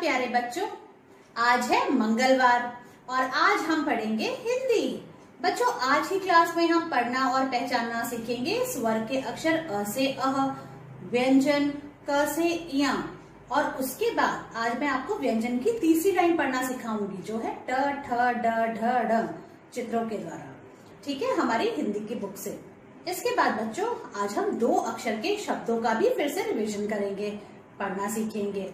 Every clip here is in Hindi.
प्यारे बच्चों, आज है मंगलवार और आज हम पढ़ेंगे हिंदी। बच्चों, आज की क्लास में हम पढ़ना और पहचानना सीखेंगे स्वर के अक्षर अ से अह, व्यंजन क से इया और उसके बाद आज मैं आपको व्यंजन की तीसरी लाइन पढ़ना सिखाऊंगी जो है ट ठ ड ढ ढ चित्रों के द्वारा। ठीक है, हमारी हिंदी की बुक से। इसके बाद बच्चों आज हम 2 अक्षर के शब्दों का भी फिर से रिवीजन करेंगे, पढ़ना सीखेंगे।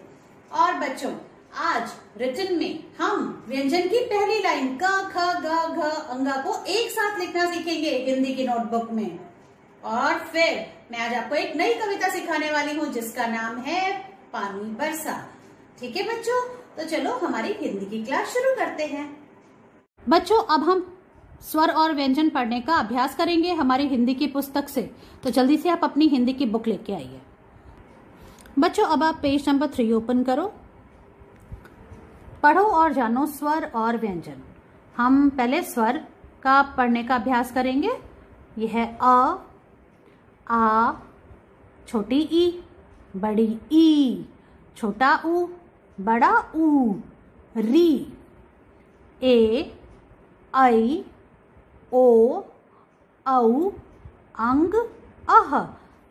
और बच्चों आज रिटन में हम व्यंजन की पहली लाइन क ख ग घ अंगा को एक साथ लिखना सीखेंगे हिंदी की नोटबुक में। और फिर मैं आज आपको एक नई कविता सिखाने वाली हूँ जिसका नाम है पानी बरसा। ठीक है बच्चों, तो चलो हमारी हिंदी की क्लास शुरू करते हैं। बच्चों अब हम स्वर और व्यंजन पढ़ने का अभ्यास करेंगे हमारी हिंदी की पुस्तक से, तो जल्दी से आप अपनी हिंदी की बुक लेके आइए। बच्चों अब आप पेज नंबर 3 ओपन करो। पढ़ो और जानो स्वर और व्यंजन। हम पहले स्वर का पढ़ने का अभ्यास करेंगे। यह है अ, आ, छोटी ई, बड़ी ई, छोटा ऊ, बड़ा ऊ, री, ए, ऐ, ओ, औ, अंग, अह।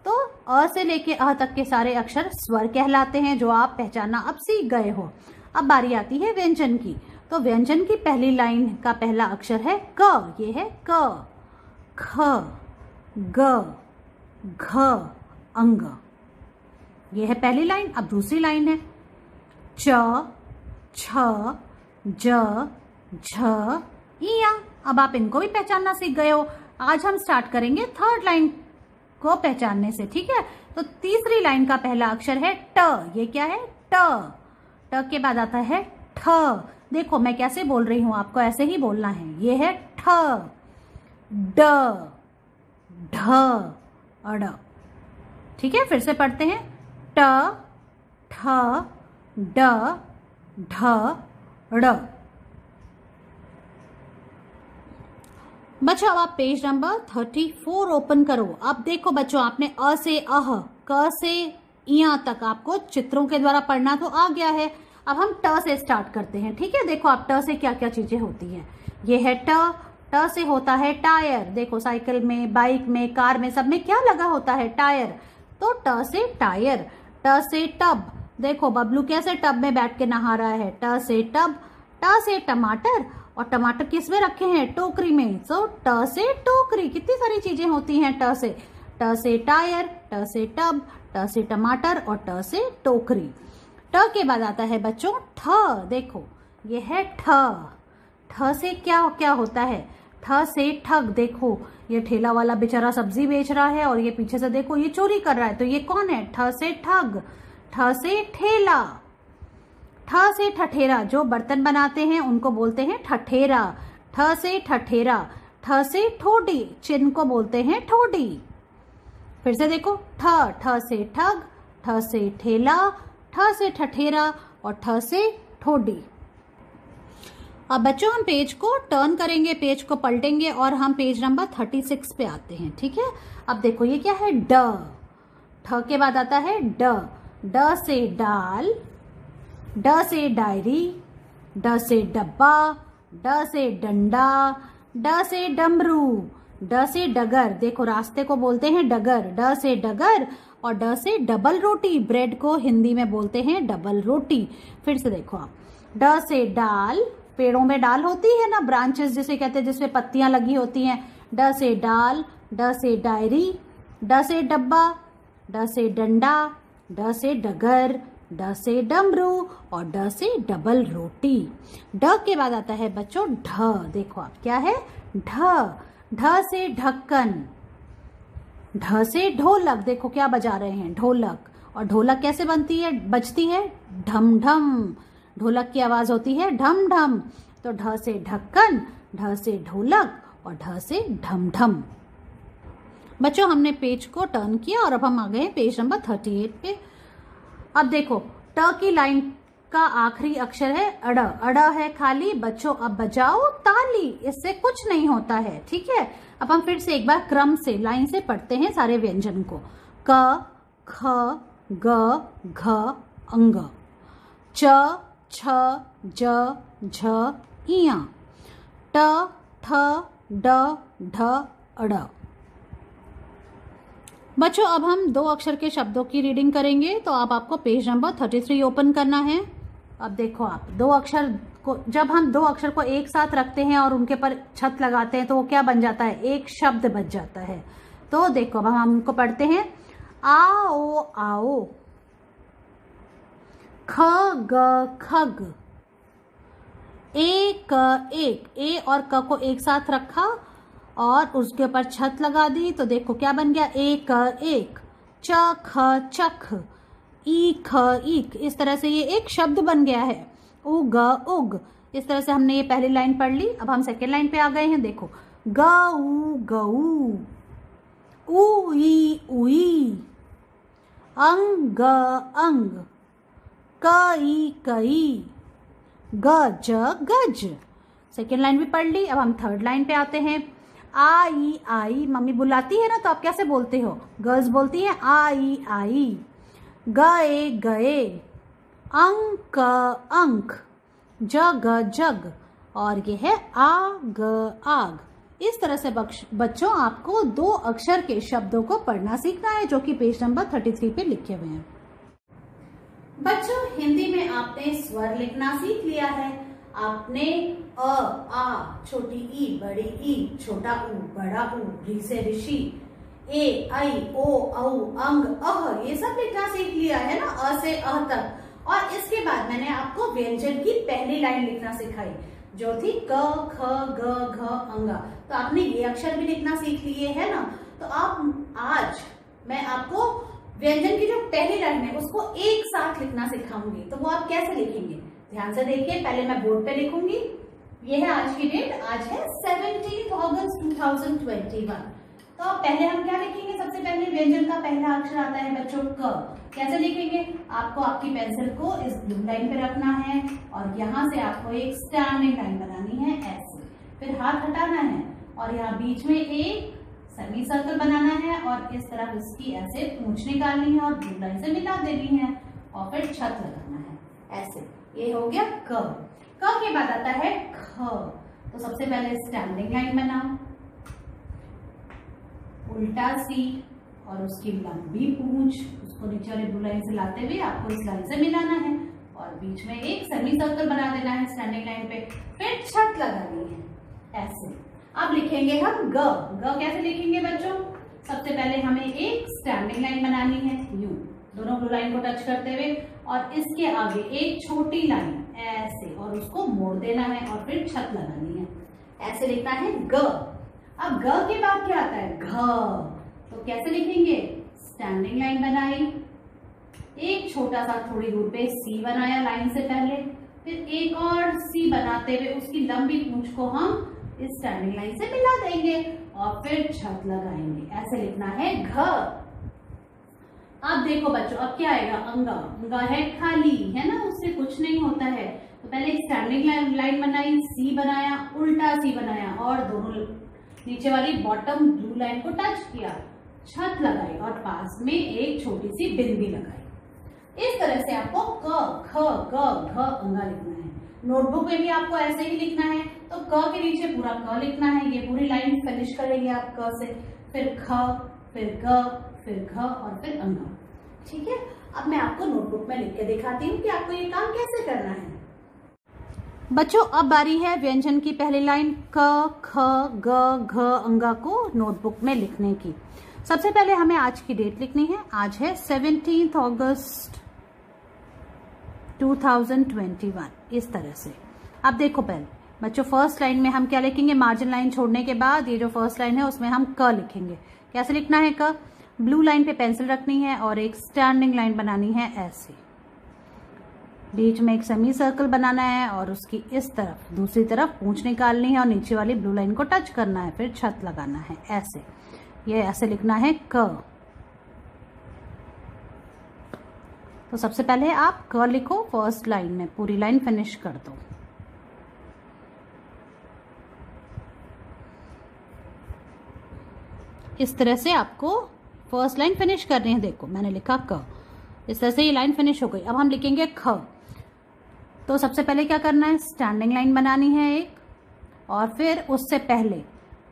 तो अ से लेके अह तक के सारे अक्षर स्वर कहलाते हैं जो आप पहचानना अब सीख गए हो। अब बारी आती है व्यंजन की। तो व्यंजन की पहली लाइन का पहला अक्षर है क। ये है क, ख, ग, घ, अंग। ये है पहली लाइन। अब दूसरी लाइन है च, छ, ज, झ, इया। अब आप इनको भी पहचानना सीख गए हो। आज हम स्टार्ट करेंगे थर्ड लाइन को पहचानने से। ठीक है, तो तीसरी लाइन का पहला अक्षर है ट। ये क्या है? ट। ट के बाद आता है ठ। देखो मैं कैसे बोल रही हूं, आपको ऐसे ही बोलना है। ये है ठ, ड, ढ, अड़। ठीक है, फिर से पढ़ते हैं ट, ठ, ड, ढ, ड़। बच्चों अब आप पेज नंबर 34 ओपन करो। अब देखो बच्चों, आपने अ से अह, क से इया तक आपको चित्रों के द्वारा पढ़ना तो आ गया है। अब हम ट से स्टार्ट करते हैं। ठीक है, देखो आप ट से क्या क्या चीजें होती हैं। ये है ट। ट से होता है टायर। देखो साइकिल में, बाइक में, कार में, सब में क्या लगा होता है? टायर। तो ट से टायर। ट से टब। देखो बबलू कैसे टब में बैठ के नहा रहा है। ट से टब। ट से टमाटर। और टमाटर किस में रखे हैं? टोकरी में। सो ट से टोकरी। कितनी सारी चीजें होती हैं ट से। ट से टायर, ट से टब, ट से टमाटर और ट से टोकरी। ट के बाद आता है बच्चों ठ। देखो ये है ठ। ठ से क्या क्या होता है? ठ से ठग। देखो ये ठेला वाला बेचारा सब्जी बेच रहा है और ये पीछे से देखो ये चोरी कर रहा है, तो ये कौन है? ठ से ठग। ठ से ठेला। ठ से ठठेरा। जो बर्तन बनाते हैं उनको बोलते हैं ठठेरा। ठ से ठठेरा। ठ से ठोडी। चिन्ह को बोलते हैं ठोडी। फिर से देखो ठ। ठ से ठग, ठ से ठेला, ठ से ठठेरा और ठ से ठोडी। अब बच्चों हम पेज को टर्न करेंगे, पेज को पलटेंगे और हम पेज नंबर 36 पे आते हैं। ठीक है, अब देखो ये क्या है? ड। ठ के बाद आता है ड। ड से डाल, ड से डायरी, ड से डब्बा, ड से डंडा, ड से डमरू, ड से डगर। देखो रास्ते को बोलते हैं डगर। ड से डगर और ड से डबल रोटी। ब्रेड को हिंदी में बोलते हैं डबल रोटी। फिर से देखो आप, ड से डाल। पेड़ों में डाल होती है ना, ब्रांचेस जिसे कहते हैं, जिसमें पत्तियां लगी होती हैं। ड से डाल। ड से डायरी। ड से डब्बा। ड से डंडा। ड से डगर। ड से डमरू और ड से डबल रोटी। ड के बाद आता है बच्चों ढ। देखो आप क्या है? ढ। ढ से ढक्कन। ढ से ढोलक। देखो क्या बजा रहे हैं? ढोलक। और ढोलक कैसे बजती है? ढम ढम। ढोलक की आवाज होती है ढम ढम। तो ढ से ढक्कन, ढ से ढोलक और ढ से ढम ढम। बच्चों हमने पेज को टर्न किया और अब हम आ गए पेज नंबर 38 पे। अब देखो ट की लाइन का आखिरी अक्षर है अड़। अड़ है खाली। बच्चों अब बजाओ ताली, इससे कुछ नहीं होता है। ठीक है, अब हम फिर से एक बार क्रम से लाइन से पढ़ते हैं सारे व्यंजन को। क, ख, ग, घ, अंग। च, छ ज झ इया, ट ठ ड ढ अड़। बच्चों अब हम 2 अक्षर के शब्दों की रीडिंग करेंगे, तो अब आपको पेज नंबर 33 ओपन करना है। अब देखो आप 2 अक्षर को, जब हम 2 अक्षर को एक साथ रखते हैं और उनके पर छत लगाते हैं तो वो क्या बन जाता है, एक शब्द बच जाता है। तो देखो अब हम उनको पढ़ते हैं। आओ आओ, ख ग खग, एक एक, ए और क को एक साथ रखा और उसके ऊपर छत लगा दी, तो देखो क्या बन गया, एक एक, च ख चख, ई ख ईक। इस तरह से ये एक शब्द बन गया है। उग उग, इस तरह से हमने ये पहली लाइन पढ़ ली। अब हम सेकेंड लाइन पे आ गए हैं। देखो गऊ गऊ, उई उई, अंग अंग, कई कई, गज गज। सेकेंड लाइन भी पढ़ ली। अब हम थर्ड लाइन पे आते हैं। आई आई, मम्मी बुलाती है ना तो आप कैसे बोलते हो, गर्ल्स बोलती हैं आई आई। गए गए, अंक अंक, जग जग, और ये है आग आग। इस तरह से बच्चों आपको 2 अक्षर के शब्दों को पढ़ना सीखना है, जो कि पेज नंबर 33 पे लिखे हुए हैं। बच्चों हिंदी में आपने स्वर लिखना सीख लिया है। आपने अ आ, छोटी ई बड़ी ई, छोटा उ बड़ा उ, री से ऋषि, ए आई ओ औ अंग अह, ये सब लिखना सीख लिया है ना, अ से अह तक। और इसके बाद मैंने आपको व्यंजन की पहली लाइन लिखना सिखाई, जो थी क ख ग घ अंगा। तो आपने ये अक्षर भी लिखना सीख लिए है ना। तो आप आज मैं आपको व्यंजन की जो पहली लाइन है उसको एक साथ लिखना सिखाऊंगी। तो वो आप कैसे लिखेंगे, ध्यान से देखिए। पहले मैं बोर्ड पे लिखूंगी। ये है आज की डेट, आज है 17 अगस्त 2021। तो पहले हम क्या लिखेंगे, सबसे पहले व्यंजन का पहला अक्षर आता है बच्चों क। कैसे लिखेंगे, आपको आपकी पेंसिल को इस ब्लू लाइन पे रखना है और यहाँ से आपको एक स्टैंडिंग लाइन बनानी है ऐसे, फिर हाथ हटाना है और यहाँ बीच में एक सेमी सर्कल बनाना है और इस तरफ इसकी ऐसे पूंछ निकालनी है और ब्लू लाइन से मिला देनी है और फिर छत लगाना है ऐसे। ये हो गया क। क के बाद आता है ख। तो सबसे पहले स्टैंडिंग लाइन बनाओ, उल्टा सी और उसकी लंबी पूंछ, उसको नीचे वाली ब्लू लाइन से लाते हुए आपको इस लाइन से मिलाना है और बीच में एक सेमी सर्कल बना देना है स्टैंडिंग लाइन पे, फिर छत लगानी है ऐसे। अब लिखेंगे हम ग। ग कैसे लिखेंगे बच्चों, सबसे पहले हमें एक स्टैंडिंग लाइन बनानी है यू, दोनों ब्लू लाइन को टच करते हुए और इसके आगे एक छोटी लाइन ऐसे और उसको मोड़ देना है और फिर छत लगानी है, ऐसे लिखना है ग। अब ग के बाद क्या आता है घ। तो कैसे लिखेंगे, स्टैंडिंग लाइन बनाई, एक छोटा सा थोड़ी दूर पे सी बनाया लाइन से पहले, फिर एक और सी बनाते हुए उसकी लंबी पूंछ को हम इस स्टैंडिंग लाइन से मिला देंगे और फिर छत लगाएंगे, ऐसे लिखना है घ। अब देखो बच्चों अब क्या आएगा, अंगा। अंगा है खाली, है ना, उससे कुछ नहीं होता है। तो पहले एक स्टैंडिंग लाइन बनाई, सी बनाया, उल्टा सी बनाया और दोनों नीचे वाली बॉटम ब्लू लाइन को टच किया, छत लगाई और पास में एक छोटी सी बिंदी लगाई। इस तरह से आपको क ख ग घ अंगा लिखना है। नोटबुक में भी आपको ऐसे ही लिखना है। तो क के नीचे पूरा क लिखना है, ये पूरी लाइन फिनिश करेंगे आप क से, फिर ख, फिर ग, फिर घ और फिर अंगा। ठीक है, अब मैं आपको नोटबुक में लिख के दिखाती हूँ कि आपको ये काम कैसे करना है। बच्चों अब बारी है व्यंजन की पहली लाइन क ख ग घ अंगा को नोटबुक में लिखने की। सबसे पहले हमें आज की डेट लिखनी है। आज है 17 अगस्त 2021। इस तरह से अब देखो पहले बच्चों फर्स्ट लाइन में हम क्या लिखेंगे, मार्जिन लाइन छोड़ने के बाद ये जो फर्स्ट लाइन है उसमें हम क लिखेंगे। कैसे लिखना है क, ब्लू लाइन पे पेंसिल रखनी है और एक स्टैंडिंग लाइन बनानी है ऐसे, बीच में एक सेमी सर्कल बनाना है और उसकी इस तरफ दूसरी तरफ पूंछ निकालनी है और नीचे वाली ब्लू लाइन को टच करना है, फिर छत लगाना है ऐसे। ये ऐसे लिखना है क। तो सबसे पहले आप क लिखो फर्स्ट लाइन में, पूरी लाइन फिनिश कर दो। इस तरह से आपको फर्स्ट लाइन फिनिश करनी है। देखो मैंने लिखा क, इस तरह से ये लाइन फिनिश हो गई। अब हम लिखेंगे ख। तो सबसे पहले क्या करना है, स्टैंडिंग लाइन बनानी है एक, और फिर उससे पहले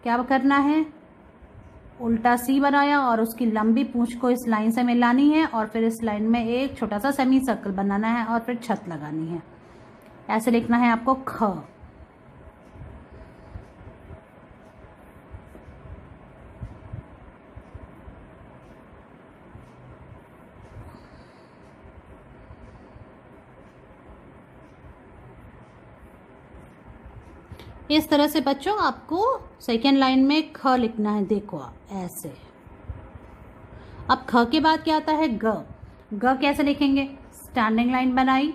क्या करना है, उल्टा सी बनाया और उसकी लंबी पूंछ को इस लाइन से मिलानी है, और फिर इस लाइन में एक छोटा सा सेमी सर्कल बनाना है और फिर छत लगानी है। ऐसे लिखना है आपको ख। इस तरह से बच्चों आपको सेकेंड लाइन में ख लिखना है, देखो ऐसे। अब ख के बाद क्या आता है, ग। ग कैसे लिखेंगे, स्टैंडिंग लाइन बनाई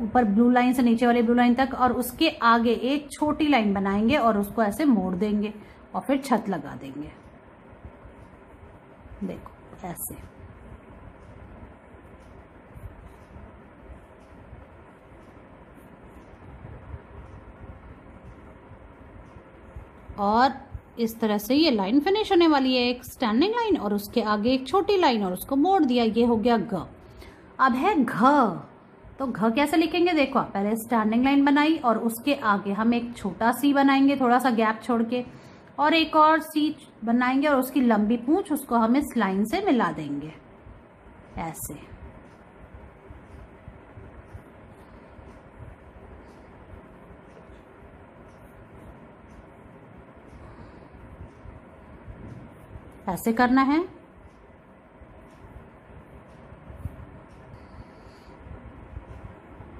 ऊपर ब्लू लाइन से नीचे वाली ब्लू लाइन तक, और उसके आगे एक छोटी लाइन बनाएंगे और उसको ऐसे मोड़ देंगे और फिर छत लगा देंगे, देखो ऐसे। और इस तरह से ये लाइन फिनिश होने वाली है, एक स्टैंडिंग लाइन और उसके आगे एक छोटी लाइन और उसको मोड़ दिया, ये हो गया ग। अब है घ। तो घ कैसे लिखेंगे, देखो पहले स्टैंडिंग लाइन बनाई और उसके आगे हम एक छोटा सी बनाएंगे थोड़ा सा गैप छोड़ के, और एक और सी बनाएंगे और उसकी लंबी पूंछ उसको हम इस लाइन से मिला देंगे ऐसे। ऐसे करना है।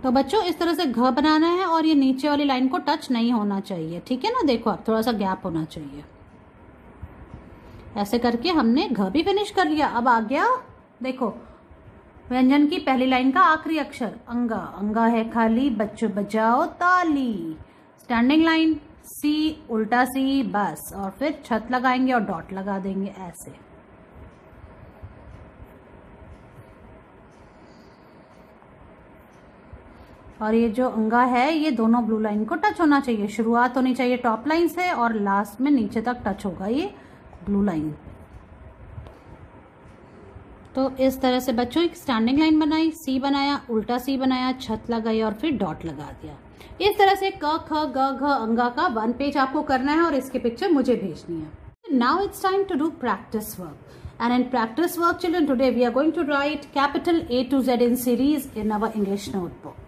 तो बच्चों इस तरह से घ बनाना है और ये नीचे वाली लाइन को टच नहीं होना चाहिए, ठीक है ना, देखो आप थोड़ा सा गैप होना चाहिए। ऐसे करके हमने घ भी फिनिश कर लिया। अब आ गया देखो व्यंजन की पहली लाइन का आखिरी अक्षर अंगा। अंगा है खाली, बच्चों बजाओ ताली। स्टैंडिंग लाइन सी, उल्टा सी, बस, और फिर छत लगाएंगे और डॉट लगा देंगे ऐसे। और ये जो अंगा है ये दोनों ब्लू लाइन को टच होना चाहिए, शुरुआत होनी चाहिए टॉप लाइन से और लास्ट में नीचे तक टच होगा ये ब्लू लाइन। तो इस तरह से बच्चों एक स्टैंडिंग लाइन बनाई, सी बनाया, उल्टा सी बनाया, छत लगाई और फिर डॉट लगा दिया। इस तरह से क ख ग घ अंगा का 1 पेज आपको करना है और इसके पिक्चर मुझे भेजनी है। Now it's time to do practice work, and in practice work children today we are going to write capital A to Z in series in our English notebook.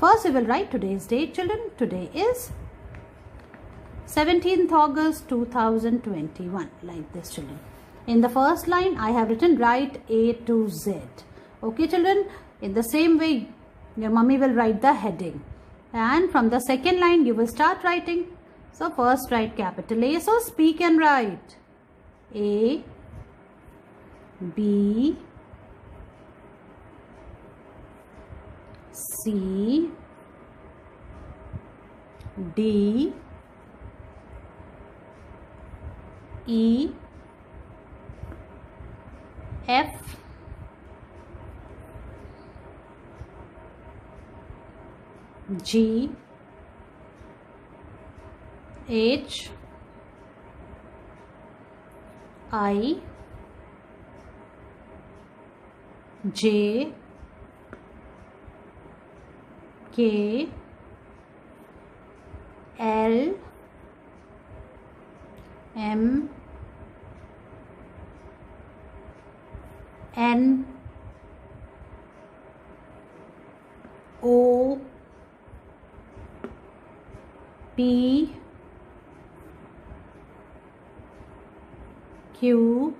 First we will write today's date children. Today is 17th August 2021, like this children. In the first line I have written write A to Z. Okay children, in the same way your mummy will write the heading, and from the second line you will start writing. So first write capital A, so speak and write A, B, C, D, E, F, G, H, I, J, K, L, M, N, O, P, Q,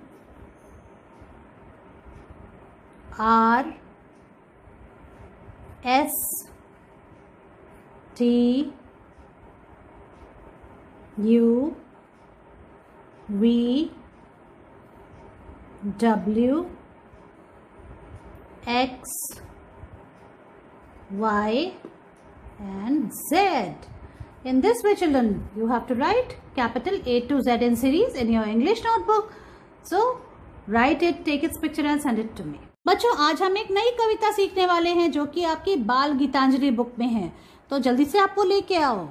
R, S, T, U, V, W, X, Y and Z. In this way children, you have to write capital A to Z in series in your English notebook. So write it, take its picture and send it to me. बच्चों आज हम एक नई कविता सीखने वाले हैं जो कि आपकी बाल गीतांजलि बुक में है, तो जल्दी से आप वो लेके आओ।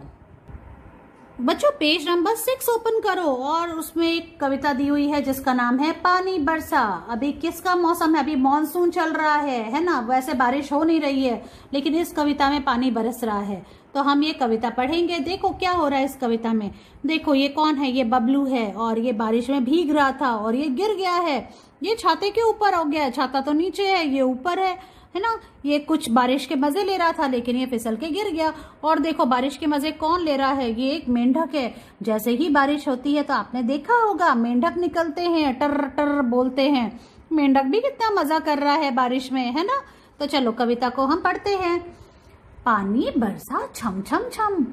बच्चों पेज नंबर 6 ओपन करो और उसमें एक कविता दी हुई है जिसका नाम है पानी बरसा। अभी किसका मौसम है? अभी मॉनसून चल रहा है ना। वैसे बारिश हो नहीं रही है, लेकिन इस कविता में पानी बरस रहा है। तो हम ये कविता पढ़ेंगे। देखो क्या हो रहा है इस कविता में। देखो ये कौन है? ये बबलू है और ये बारिश में भीग रहा था और ये गिर गया है। ये छाते के ऊपर हो गया है। छाता तो नीचे है, ये ऊपर है ना। ये कुछ बारिश के मजे ले रहा था, लेकिन ये फिसल के गिर गया। और देखो बारिश के मजे कौन ले रहा है? ये एक मेंढक है। जैसे ही बारिश होती है तो आपने देखा होगा मेंढक निकलते हैं, टर टर बोलते हैं। मेंढक भी कितना मजा कर रहा है बारिश में, है ना। तो चलो कविता को हम पढ़ते हैं। पानी बरसा छम छम छम।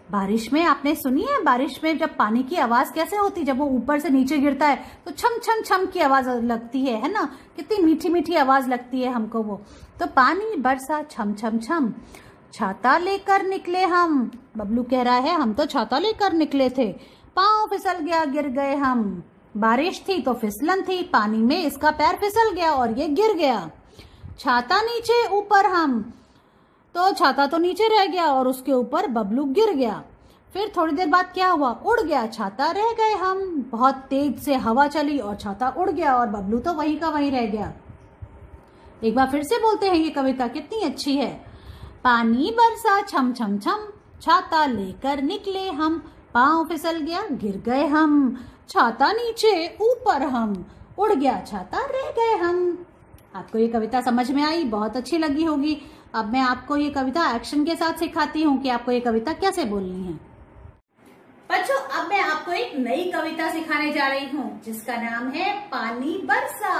बारिश में आपने सुनी है, बारिश में जब पानी की आवाज कैसे होती? जब वो ऊपर से नीचे गिरता है तो छम छम छम की आवाज लगती है ना। कितनी मीठी मीठी आवाज लगती है हमको वो। तो पानी बरसा छम छम छम, छाता लेकर निकले हम। बबलू कह रहा है हम तो छाता लेकर निकले थे, पाँव फिसल गया गिर गए हम। बारिश थी तो फिसलन थी, पानी में इसका पैर फिसल गया और ये गिर गया। छाता नीचे ऊपर हम, तो छाता तो नीचे रह गया और उसके ऊपर बबलू गिर गया। फिर थोड़ी देर बाद क्या हुआ? उड़ गया छाता, रह गए हम। बहुत तेज से हवा चली और छाता उड़ गया और बबलू तो वहीं का वहीं रह गया। एक बार फिर से बोलते हैं, ये कविता कितनी अच्छी है। पानी बरसा छम छम छम, छाता लेकर निकले हम, पाँव फिसल गया गिर गए हम। छाता नीचे ऊपर हम, उड़ गया छाता रह गए हम। आपको ये कविता समझ में आई? बहुत अच्छी लगी होगी। अब मैं आपको ये कविता एक्शन के साथ सिखाती हूँ कि आपको ये कविता कैसे बोलनी है। बच्चों अब मैं आपको एक नई कविता सिखाने जा रही हूँ जिसका नाम है पानी बरसा।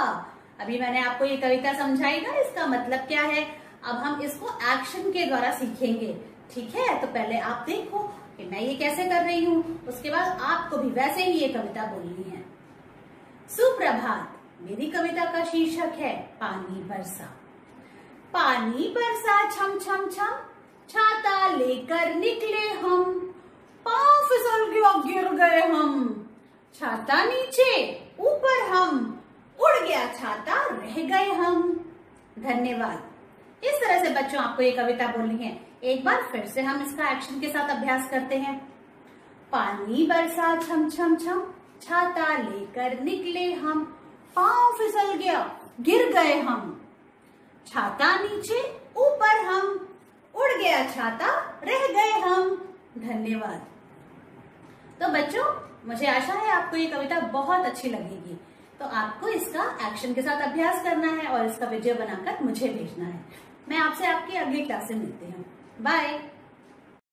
अभी मैंने आपको ये कविता समझाई ना, इसका मतलब क्या है। अब हम इसको एक्शन के द्वारा सीखेंगे, ठीक है। तो पहले आप देखो कि मैं ये कैसे कर रही हूँ, उसके बाद आपको भी वैसे ही ये कविता बोलनी है। सुप्रभात, मेरी कविता का शीर्षक है पानी बरसा। पानी बरसा छम छम छम, छाता लेकर निकले हम, पाँव फिसल गया गिर गए हम। छाता नीचे ऊपर हम, उड़ गया छाता रह गए हम। धन्यवाद। इस तरह से बच्चों आपको ये कविता बोलनी है। एक बार फिर से हम इसका एक्शन के साथ अभ्यास करते हैं। पानी बरसा छम छम छम, छाता लेकर निकले हम, पाँव फिसल गया गिर गए हम। छाता नीचे ऊपर हम, उड़ गया छाता रह गए हम। धन्यवाद। तो बच्चों मुझे आशा है आपको ये कविता बहुत अच्छी लगेगी। तो आपको इसका एक्शन के साथ अभ्यास करना है और इसका वीडियो बनाकर मुझे भेजना है। मैं आपसे आपकी अगली क्लास में मिलती हूँ। बाय।